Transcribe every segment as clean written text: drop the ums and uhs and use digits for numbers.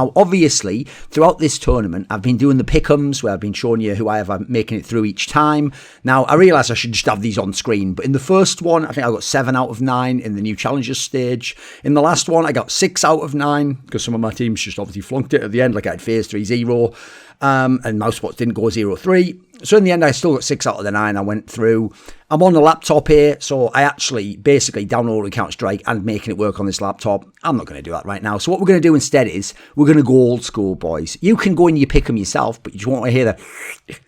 Now, obviously, throughout this tournament, I've been doing the pick'ems where I've been showing you who I have making it through each time. Now, I realise I should just have these on screen, but in the first one, I think I got 7 out of 9 in the new Challengers stage. In the last one, I got 6 out of 9 because some of my teams just obviously flunked it at the end, like I had FaZe 3-0, and Mousebots didn't go 0-3. So in the end, I still got 6 out of the 9 I went through. I'm on the laptop here, so I actually basically downloaded Counter-Strike and making it work on this laptop. I'm not going to do that right now. So what we're going to do instead is we're going to go old school, boys. You can go and you pick them yourself, but you just want to hear the...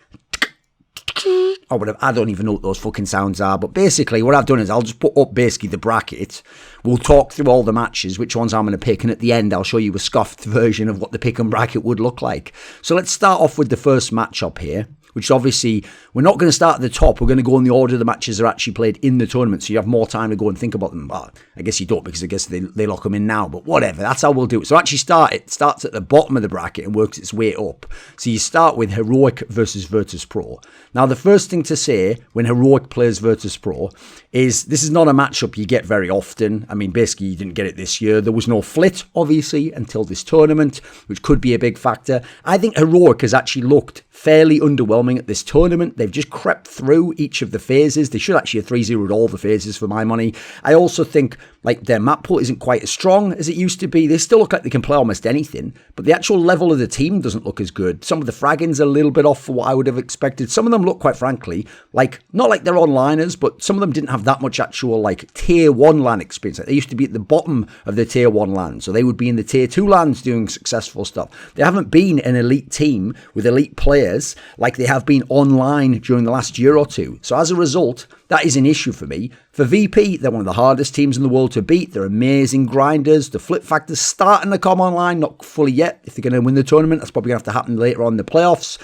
or whatever. I don't even know what those fucking sounds are. But basically, what I've done is I'll just put up basically the bracket. We'll talk through all the matches, which ones I'm going to pick. And at the end, I'll show you a scuffed version of what the pick and bracket would look like. So let's start off with the first matchup here, which obviously, we're not going to start at the top. We're going to go in the order the matches are actually played in the tournament, so you have more time to go and think about them. Well, I guess you don't, because I guess they lock them in now, but whatever. That's how we'll do it. So actually it starts at the bottom of the bracket and works its way up. So you start with Heroic versus Virtus.pro. Now, the first thing to say when Heroic plays Virtus.pro is this is not a matchup you get very often. I mean, basically, you didn't get it this year. There was no flit, obviously, until this tournament, which could be a big factor. I think Heroic has actually looked fairly underwhelming at this tournament. They've just crept through each of the phases. They should actually have 3-0'd all the phases for my money. I also think like their map pool isn't quite as strong as it used to be. They still look like they can play almost anything, but the actual level of the team doesn't look as good. Some of the fragging's a little bit off for what I would have expected. Some of them look, quite frankly, like not like they're onliners, but some of them didn't have that much actual like tier 1 LAN experience. Like, they used to be at the bottom of the tier 1 LAN, so they would be in the tier 2 LANs doing successful stuff. They haven't been an elite team with elite players like they have been online during the last year or two. So as a result, that is an issue for me. For VP, they're one of the hardest teams in the world to beat. They're amazing grinders. The flip factor's starting to come online, not fully yet. If they're going to win the tournament, that's probably going to have to happen later on in the playoffs.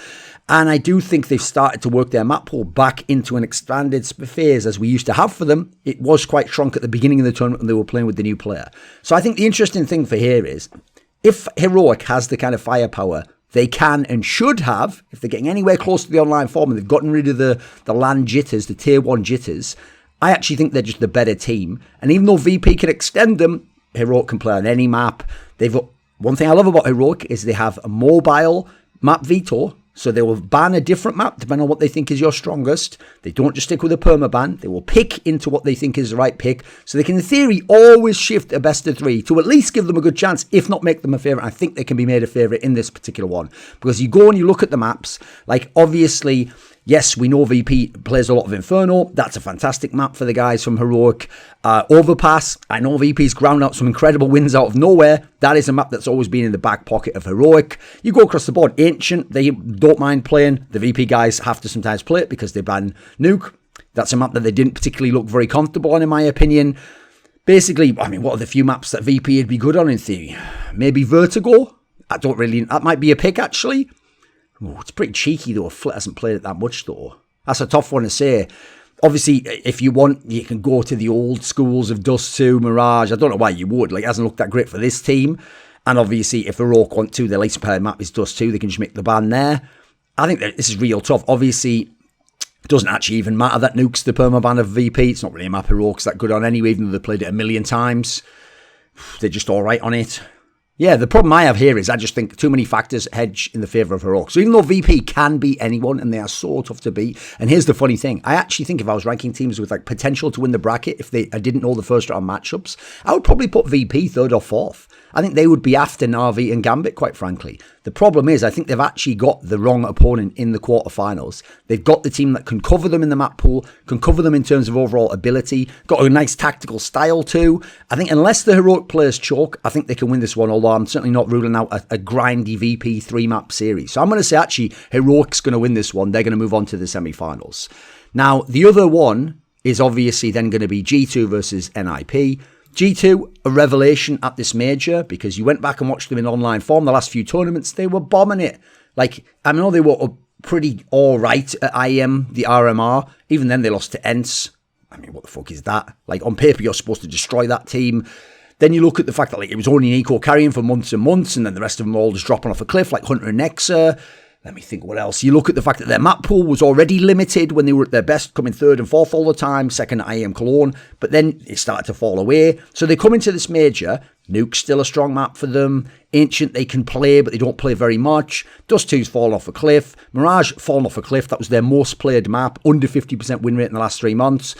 And I do think they've started to work their map pool back into an expanded phase as we used to have for them. It was quite shrunk at the beginning of the tournament when they were playing with the new player. So I think the interesting thing for here is, if Heroic has the kind of firepower they can and should have, if they're getting anywhere close to the online form and they've gotten rid of the LAN jitters, the tier 1 jitters, I actually think they're just the better team. And even though VP can extend them, Heroic can play on any map. They've got, one thing I love about Heroic is they have a mobile map veto. So they will ban a different map depending on what they think is your strongest. They don't just stick with a permaban. They will pick into what they think is the right pick. So they can, in theory, always shift a best of 3 to at least give them a good chance, if not make them a favourite. I think they can be made a favourite in this particular one. Because you go and you look at the maps, like obviously, yes, we know VP plays a lot of Inferno. That's a fantastic map for the guys from Heroic. Overpass, I know VP's ground out some incredible wins out of nowhere. That is a map that's always been in the back pocket of Heroic. You go across the board, Ancient, they don't mind playing. The VP guys have to sometimes play it because they ban Nuke. That's a map that they didn't particularly look very comfortable on, in my opinion. Basically, I mean, what are the few maps that VP would be good on in theory? Maybe Vertigo? That might be a pick, actually. Oh, it's pretty cheeky, though. Flit hasn't played it that much, though. That's a tough one to say. Obviously, if you want, you can go to the old schools of Dust 2, Mirage. I don't know why you would. Like, it hasn't looked that great for this team. And obviously, if Heroic want to, their least paired map is Dust 2. They can just make the ban there. I think that this is real tough. Obviously, it doesn't actually even matter that Nuke's the permaban of VP. It's not really a map Heroic's that good on anyway, even though they played it a million times. They're just all right on it. Yeah, the problem I have here is I just think too many factors hedge in the favour of Heroic. So even though VP can beat anyone and they are so tough to beat, and here's the funny thing, I actually think if I was ranking teams with like potential to win the bracket, if I didn't know the first round matchups, I would probably put VP 3rd or 4th. I think they would be after Na'Vi and Gambit, quite frankly. The problem is I think they've actually got the wrong opponent in the quarterfinals. They've got the team that can cover them in the map pool, can cover them in terms of overall ability, got a nice tactical style too. I think unless the Heroic players choke, I think they can win this one, although I'm certainly not ruling out a grindy VP 3-map series. So I'm going to say actually Heroic's going to win this one. They're going to move on to the semi-finals. Now, the other one is obviously then going to be G2 versus NIP. G2, a revelation at this major, because you went back and watched them in online form the last few tournaments. They were bombing it. Like, I know they were pretty alright at IEM, the RMR. Even then, they lost to ENCE. I mean, what the fuck is that? Like, on paper, you're supposed to destroy that team. Then you look at the fact that like it was only Nico carrying for months and months, and then the rest of them all just dropping off a cliff, like Hunter and Nexa. Let me think what else. You look at the fact that their map pool was already limited when they were at their best, coming 3rd and 4th all the time, 2nd at IEM Cologne, but then it started to fall away. So they come into this major, Nuke's still a strong map for them. Ancient, they can play, but they don't play very much. Dust 2's fallen off a cliff. Mirage, fallen off a cliff. That was their most played map, under 50% win rate in the last 3 months.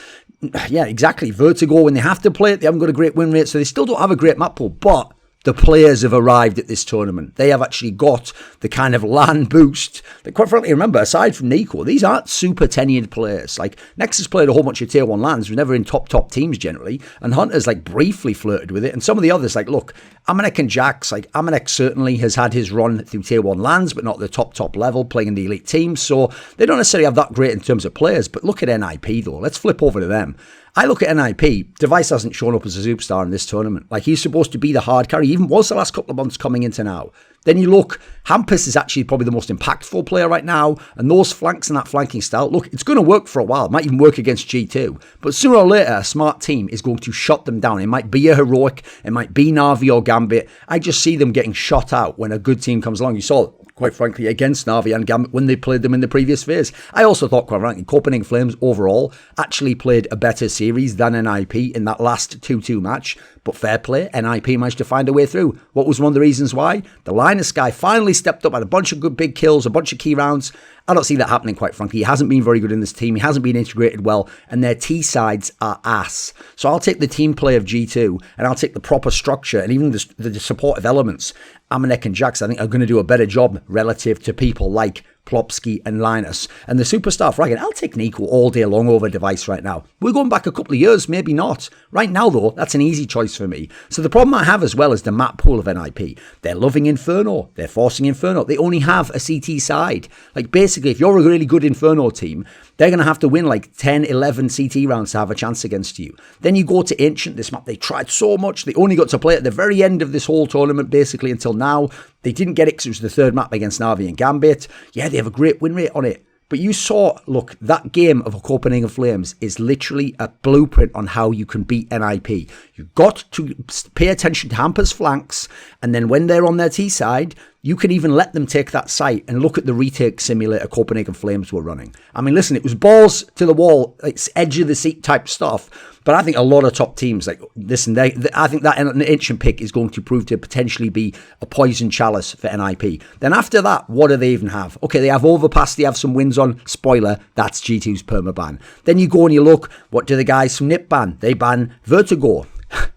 Yeah, exactly. Vertigo, when they have to play it, they haven't got a great win rate, so they still don't have a great map pool, but the players have arrived at this tournament. They have actually got the kind of LAN boost that, quite frankly, remember, aside from Nico, these aren't super tenured players. Like, Nexus played a whole bunch of tier 1 LANs, was never in top teams generally, and Hunter's, like, briefly flirted with it, and some of the others, like, look, Amanek and Jax, like, Amanek certainly has had his run through tier 1 LANs, but not the top level, playing in the elite teams, so they don't necessarily have that great in terms of players, but look at NIP, though. Let's flip over to them. I look at NIP, Device hasn't shown up as a superstar in this tournament. Like, he's supposed to be the hard carry, he even was the last couple of months coming into now. Then you look, Hampus is actually probably the most impactful player right now, and those flanks and that flanking style, look, it's going to work for a while. It might even work against G2, but sooner or later, a smart team is going to shut them down. It might be a Heroic, it might be Na'Vi or Gambit. I just see them getting shot out when a good team comes along. You saw, quite frankly, against Na'Vi and Gambit when they played them in the previous phase. I also thought, quite frankly, Copenhagen Flames overall actually played a better series than NIP in that last 2-2 match. But fair play, NIP managed to find a way through. What was one of the reasons why? The Linus guy finally stepped up, had a bunch of good big kills, a bunch of key rounds. I don't see that happening, quite frankly. He hasn't been very good in this team. He hasn't been integrated well, and their T-sides are ass. So I'll take the team play of G2, and I'll take the proper structure, and even the supportive elements. Amanek and Jax, I think, are going to do a better job relative to people like Plopsky and Linus. And the superstar fragging, I'll take Nico all day long over Device right now. We're going back a couple of years, maybe not. Right now, though, that's an easy choice for me. So the problem I have as well is the map pool of NIP. They're loving Inferno. They're forcing Inferno. They only have a CT side. Like, basically, if you're a really good Inferno team, they're going to have to win like 10, 11 CT rounds to have a chance against you. Then you go to Ancient, this map. They tried so much. They only got to play at the very end of this whole tournament, basically, until now. They didn't get it because it was the third map against Na'Vi and Gambit. Yeah, they have a great win rate on it. But you saw, look, that game of Copenhagen Flames is literally a blueprint on how you can beat NIP. You've got to pay attention to Hampus flanks, and then when they're on their T side, you can even let them take that site and look at the retake simulator Copenhagen Flames were running. I mean, listen, it was balls to the wall, it's edge of the seat type stuff. But I think a lot of top teams, like, listen, I think that an ancient pick is going to prove to potentially be a poison chalice for NIP. Then after that, what do they even have? Okay, they have Overpass, they have some wins on. Spoiler, that's G2's permaban. Then you go and you look, what do the guys from NIP ban? They ban Vertigo.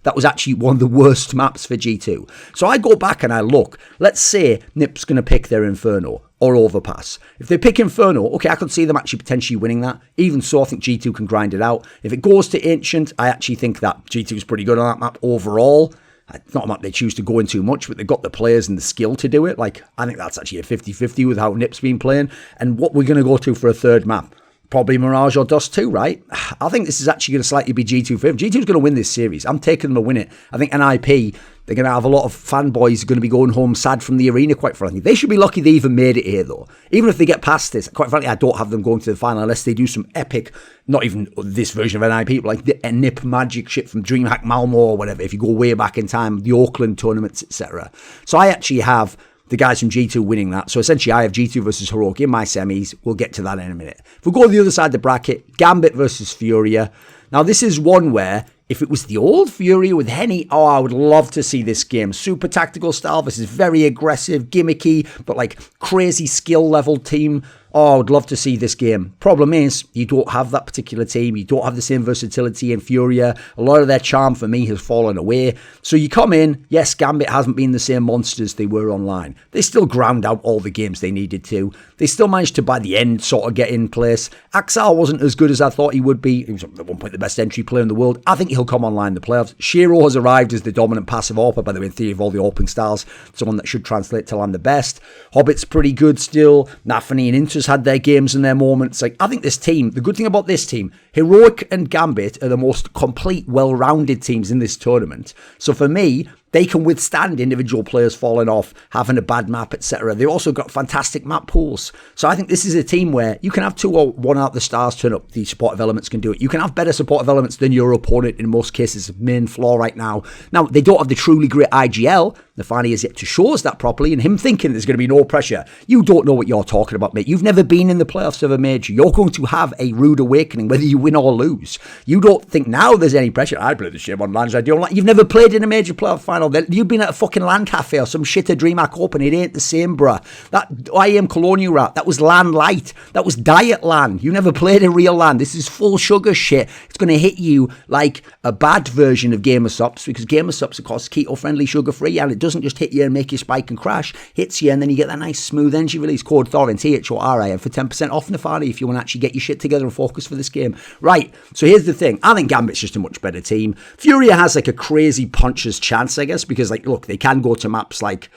That was actually one of the worst maps for G2. So I go back and I look. Let's say NIP's going to pick their Inferno or Overpass. If they pick Inferno, okay, I could see them actually potentially winning that. Even so, I think G2 can grind it out. If it goes to Ancient, I actually think that G2 is pretty good on that map overall. It's not a map they choose to go in too much, but they've got the players and the skill to do it. Like, I think that's actually a 50-50 with how NIP's been playing. And what we're going to go to for a third map. Probably Mirage or Dust 2, right? I think this is actually going to slightly be G2 for him. G2's going to win this series. I'm taking them to win it. I think NIP, they're going to have a lot of fanboys going to be going home sad from the arena, quite frankly. They should be lucky they even made it here, though. Even if they get past this, quite frankly, I don't have them going to the final unless they do some epic, not even this version of NIP, but like the NIP magic shit from DreamHack Malmo or whatever, if you go way back in time, the Auckland tournaments, etc. So I actually have the guys from G2 winning that. So essentially, I have G2 versus Heroic in my semis. We'll get to that in a minute. If we go to the other side of the bracket, Gambit versus FURIA. Now, this is one where, if it was the old FURIA with Henny, oh, I would love to see this game. Super tactical style versus very aggressive, gimmicky, but like crazy skill level team. Oh, I would love to see this game. Problem is, you don't have that particular team. You don't have the same versatility in FURIA. A lot of their charm for me has fallen away. So you come in, yes, Gambit hasn't been the same monsters they were online. They still ground out all the games they needed to. They still managed to, by the end, sort of get in place. Axel wasn't as good as I thought he would be. He was at one point the best entry player in the world. I think he'll come online in the playoffs. Shiro has arrived as the dominant passive AWPer, by the way, in theory of all the AWPing styles. Someone that should translate to land the best. Hobbit's pretty good still. Nafany and Inter had their games and their moments. Like, I think this team, the good thing about this team, Heroic and Gambit are the most complete, well-rounded teams in this tournament. So for me, they can withstand individual players falling off, having a bad map, etc. They've also got fantastic map pools. So I think this is a team where you can have 2 or 1 out the stars turn up. The supportive elements can do it. You can have better supportive elements than your opponent in most cases. Main flaw right now. Now, they don't have the truly great IGL. Nafany has yet to show us that properly, and him thinking there's going to be no pressure. You don't know what you're talking about, mate. You've never been in the playoffs of a major. You're going to have a rude awakening, whether you win or lose. You don't think now there's any pressure. I play the shame on lands I don't like. You've never played in a major playoff final going on? You've been at a fucking LAN cafe or some shit at DreamHack Open. It ain't the same, bruh. That IAM Colonial Rat, that was LAN Light. That was Diet LAN. You never played a real LAN. This is full sugar shit. It's going to hit you like a bad version of Gamer Supps, because Gamer Supps, of course, keto-friendly, sugar-free, and it doesn't just hit you and make you spike and crash. Hits you, and then you get that nice smooth energy release. Code Thorin, Thorin, for 10% off Nefari if you want to actually get your shit together and focus for this game. Right, so here's the thing. I think Gambit's just a much better team. FURIA has like a crazy puncher's chance, I guess, because like, look, they can go to maps like,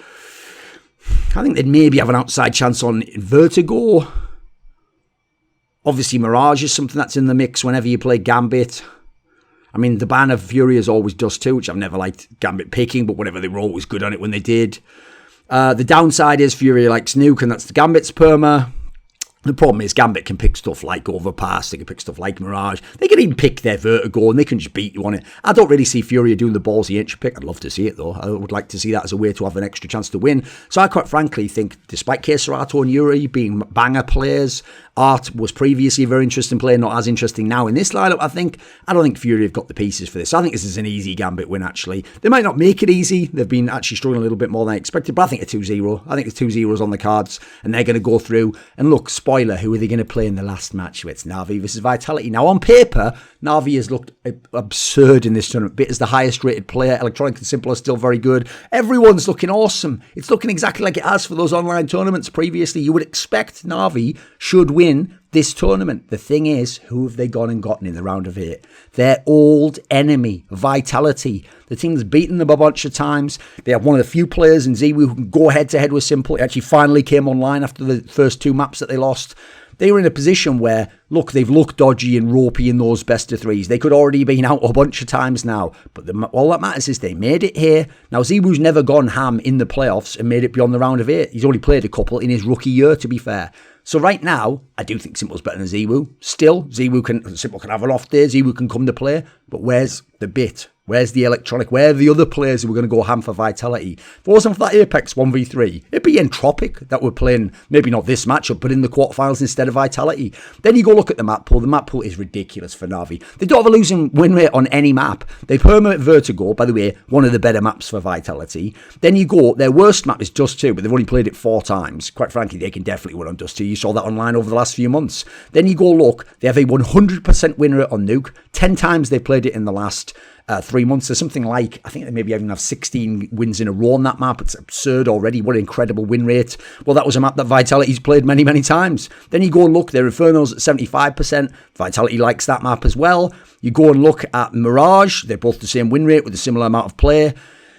I think they'd maybe have an outside chance on Vertigo. Obviously, Mirage is something that's in the mix whenever you play Gambit. I mean, the ban of FURIA is always Dust 2, which I've never liked Gambit picking, but whatever, they were always good on it when they did. The downside is FURIA likes Nuke, and that's the Gambit's perma. The problem is Gambit can pick stuff like Overpass, they can pick stuff like Mirage, they can even pick their Vertigo and they can just beat you on it. I don't really see FURIA doing the ballsy entry pick. I'd love to see it though. I would like to see that as a way to have an extra chance to win. So I quite frankly think, despite Kserato and Yuri being banger players, Art was previously a very interesting player, not as interesting now in this lineup. I don't think FURIA have got the pieces for this. So I think this is an easy Gambit win, actually. They might not make it easy. They've been actually struggling a little bit more than I expected, but I think a 2-0. I think the 2-0's on the cards, and they're going to go through. And look, spoiler, who are they going to play in the last match? It's Na'Vi versus Vitality. Now, on paper, Na'Vi has looked absurd in this tournament. Bit is the highest rated player. Electronic and Simple are still very good. Everyone's looking awesome. It's looking exactly like it has for those online tournaments previously. You would expect Na'Vi should win this tournament. The thing is, who have they gone and gotten in the round of 8? Their old enemy, Vitality. The team's beaten them a bunch of times. They have one of the few players in Ziwu who can go head-to-head with Simple. It actually finally came online after the first 2 maps that they lost. They were in a position where, look, they've looked dodgy and ropey in those best of 3s. They could already been out a bunch of times now. But all that matters is they made it here. Now, Ziwu's never gone ham in the playoffs and made it beyond the round of 8. He's only played a couple in his rookie year, to be fair. So right now, I do think Simple's better than Ziwu. Still, Simple can have an off day. Ziwu can come to play. But where's the bit? Where's the electronic? Where are the other players who are going to go ham for Vitality? If it wasn't for that Apex 1v3, it'd be Entropic that were playing, maybe not this matchup, but in the quarterfinals instead of Vitality. Then you go look at the map pool. The map pool is ridiculous for Na'Vi. They don't have a losing win rate on any map. They perma Vertigo, by the way, one of the better maps for Vitality. Then you go, their worst map is Dust 2, but they've only played it 4 times. Quite frankly, they can definitely win on Dust 2. You saw that online over the last few months. Then you go look, they have a 100% win rate on Nuke. 10 times they've played it in the last 3 months. There's something like, I think they maybe even have 16 wins in a row on that map. It's absurd already. What an incredible win rate. Well, that was a map that Vitality's played many, many times. Then you go and look, their Inferno's at 75%. Vitality likes that map as well. You go and look at Mirage. They're both the same win rate with a similar amount of play.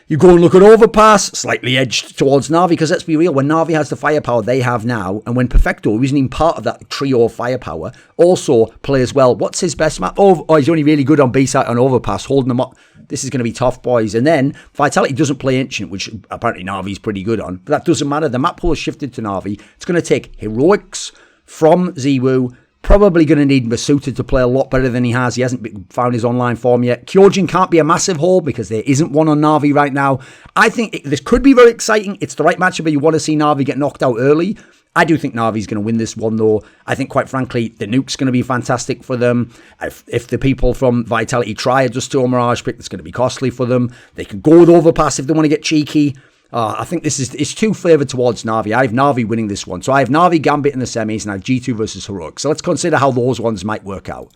You go and look at Overpass, slightly edged towards Na'Vi, because let's be real, when Na'Vi has the firepower they have now, and when Perfecto, who isn't even part of that trio of firepower, also plays well. What's his best map? Oh, he's only really good on B-side on Overpass, holding them up. This is going to be tough, boys. And then Vitality doesn't play Ancient, which apparently Na'Vi's pretty good on, but that doesn't matter. The map pool has shifted to Na'Vi. It's going to take Heroics from Ziwu. Probably going to need Masuta to play a lot better than he has. He hasn't found his online form yet. Kyojin can't be a massive haul because there isn't one on Na'Vi right now. I think this could be very exciting. It's the right matchup, but you want to see Na'Vi get knocked out early. I do think Na'Vi's going to win this one, though. I think, quite frankly, the nuke's going to be fantastic for them. If the people from Vitality try a Just 2 Mirage pick, it's going to be costly for them. They can go with Overpass if they want to get cheeky. I think it's too favoured towards Na'Vi. I have Na'Vi winning this one. So I have Na'Vi Gambit in the semis, and I have G2 versus Heroic. So let's consider how those ones might work out.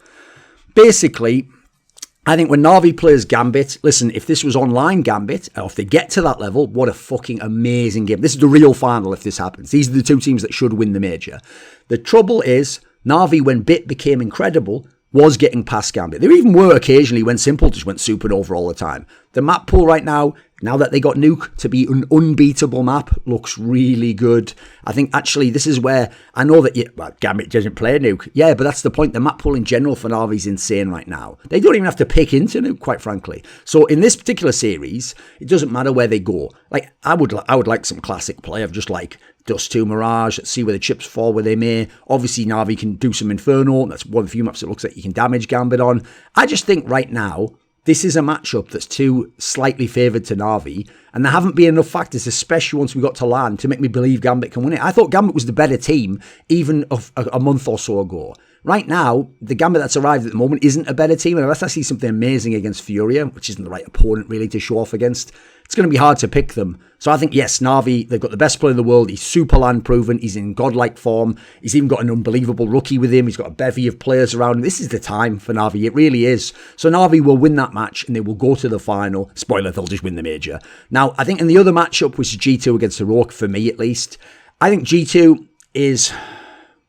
Basically, I think when Na'Vi plays Gambit, listen, if this was online Gambit, or if they get to that level, what a fucking amazing game. This is the real final if this happens. These are the 2 teams that should win the major. The trouble is, Na'Vi, when Bit became incredible, was getting past Gambit. There even were occasionally when Simple just went super over all the time. The map pool right now that they got Nuke to be an unbeatable map, looks really good. I think actually this is where I know that Gambit doesn't play Nuke. Yeah, but that's the point. The map pool in general for Na'Vi is insane right now. They don't even have to pick into Nuke, quite frankly. So in this particular series, it doesn't matter where they go. Like I would like some classic play of just like Dust 2 Mirage. Let's see where the chips fall where they may. Obviously, Na'Vi can do some Inferno. That's one of the few maps that looks like you can damage Gambit on. I just think right now, this is a matchup that's too slightly favoured to Na'Vi, and there haven't been enough factors, especially once we got to LAN, to make me believe Gambit can win it. I thought Gambit was the better team even a month or so ago. right now, the Gambit that's arrived at the moment isn't a better team. And unless I see something amazing against FURIA, which isn't the right opponent really to show off against, it's going to be hard to pick them. So I think, yes, Na'Vi, they've got the best player in the world. He's super land proven. He's in godlike form. He's even got an unbelievable rookie with him. He's got a bevy of players around him. This is the time for Na'Vi. It really is. So Na'Vi will win that match and they will go to the final. Spoiler, they'll just win the major. Now, I think in the other matchup, which is G2 against Heroic, for me at least, I think G2 is...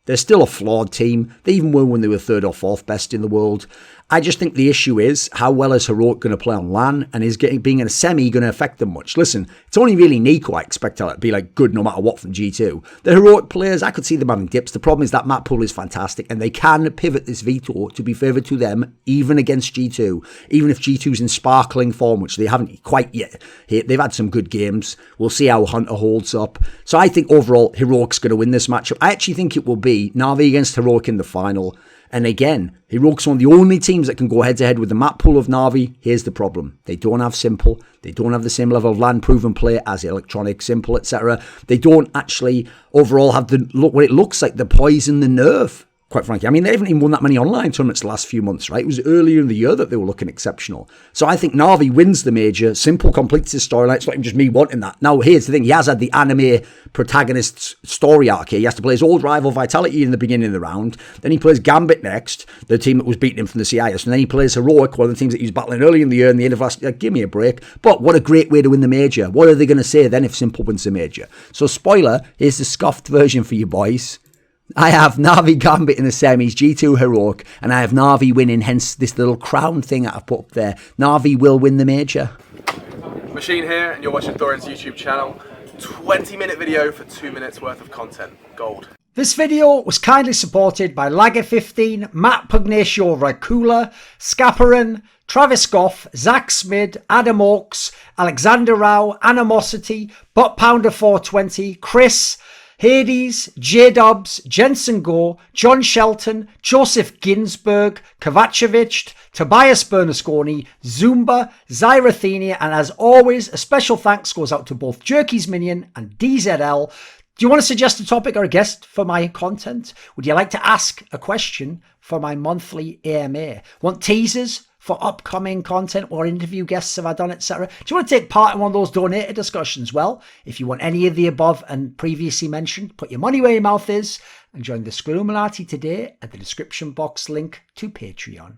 They're still a flawed team. They even were when they were 3rd or 4th best in the world. I just think the issue is, how well is Heroic going to play on LAN? And is being in a semi going to affect them much? Listen, it's only really Nico I expect to be like good no matter what from G2. The Heroic players, I could see them having dips. The problem is that map pool is fantastic. And they can pivot this veto to be favoured to them, even against G2. Even if G2's in sparkling form, which they haven't quite yet. They've had some good games. We'll see how Hunter holds up. So I think overall, Heroic's going to win this matchup. I actually think it will be Na'Vi against Heroic in the final. And again, Heroic's one of the only teams that can go head-to-head with the map pool of Na'Vi. Here's the problem. They don't have Simple. They don't have the same level of land-proven play as Electronic, Simple, etc. They don't actually overall have what it looks like, the poise and the nerve. Quite frankly, I mean, they haven't even won that many online tournaments the last few months, right? It was earlier in the year that they were looking exceptional. So I think Na'Vi wins the major. Simple completes his storyline. It's not even just me wanting that. Now, here's the thing. He has had the anime protagonist's story arc here. He has to play his old rival Vitality in the beginning of the round. Then he plays Gambit next, the team that was beating him from the CIS. And then he plays Heroic, one of the teams that he was battling early in the year and the end of last year. Give me a break. But what a great way to win the major. What are they going to say then if Simple wins the major? So spoiler, here's the scoffed version for you boys. I have Na'Vi Gambit in the semis, G2 Heroic, and I have Na'Vi winning, hence this little crown thing that I've put up there. Na'Vi will win the major. Machine here, and you're watching Thorin's YouTube channel. 20-minute video for 2 minutes worth of content. Gold. This video was kindly supported by Lagger15, Matt Pugnatio Rajcula, Skaparen, Travis Goff, Zack Schmidt, ochs, Alexander Rao, Animosity, Butt Pounder 420, Chris, Hades, Jdubs, Jensen Goh, John Shelton, Joseph Ginsburg, Kovacevicd, Tobias Bernasconi, Zoomba, Zyrathenia, and as always, a special thanks goes out to both Jerky's Minion and DZL. Do you want to suggest a topic or a guest for my content? Would you like to ask a question for my monthly AMA? Want teasers for upcoming content or interview guests have I done, etc.? Do you want to take part in one of those donated discussions? Well, if you want any of the above and previously mentioned, put your money where your mouth is and join the Skrumalati today at the description box link to Patreon.